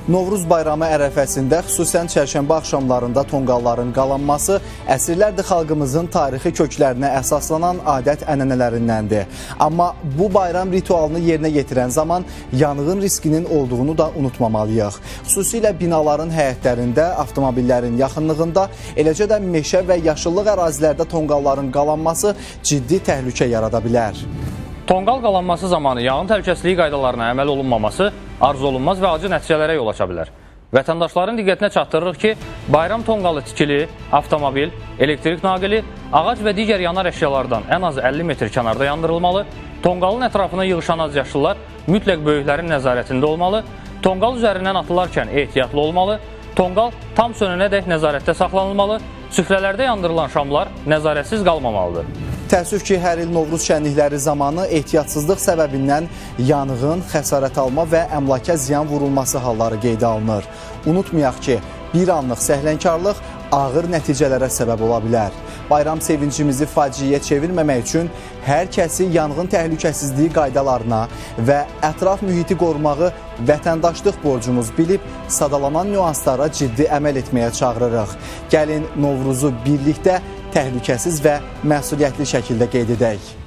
Novruz bayramı ərəfəsində xüsusən çərşənbə axşamlarında tonqalların qalanması əsrlərdir xalqımızın tarixi köklərinə əsaslanan adət-ənənələrindəndir. Amma bu bayram ritualını yerinə yetirən zaman yanğın riskinin olduğunu da unutmamalıyıq. Xüsusilə binaların həyətlərində, avtomobillərin yaxınlığında, eləcə də meşə və yaşıllıq ərazilərdə tonqalların qalanması ciddi təhlükə yarada bilər. Tonqal qalanması zamanı yanğın təhlükəsizliyi qaydalarına əməl olunmaması arzu olunmaz və acı nəticələrə yol aça bilər. Vətəndaşların diqqətinə çatdırırıq ki, bayram tonqalı tikili, avtomobil, elektrik naqili, ağac və digər yanar əşyalardan ən az 50 metr kənarda yandırılmalı, tonqalın ətrafına yığışan azyaşlılar mütləq böyüklərin nəzarətində olmalı, tonqal üzərindən atılarkən ehtiyatlı olmalı, tonqal tam sönənədək nəzarətdə saxlanılmalı, süfrələrdə yandırılan şamlar nəzarətsiz qalmamalıdır. Təəssüf ki, hər il Novruz şənlikləri zamanı ehtiyatsızlıq səbəbindən yanğın, xəsarət alma və əmlaka ziyan vurulması halları qeydə alınır. Unutmayaq ki, bir anlıq səhlənkarlıq ağır nəticələrə səbəb ola bilər. Bayram sevincimizi faciəyə çevirməmək üçün hər kəsi yanğın təhlükəsizliyi qaydalarına və ətraf mühiti qorumağı vətəndaşlıq borcumuz bilib, sadalanan nüanslara ciddi əməl etməyə çağırırıq. Gəlin Novruzu birlikdə təhlükəsiz və məsuliyyətli şəkildə qeyd edək.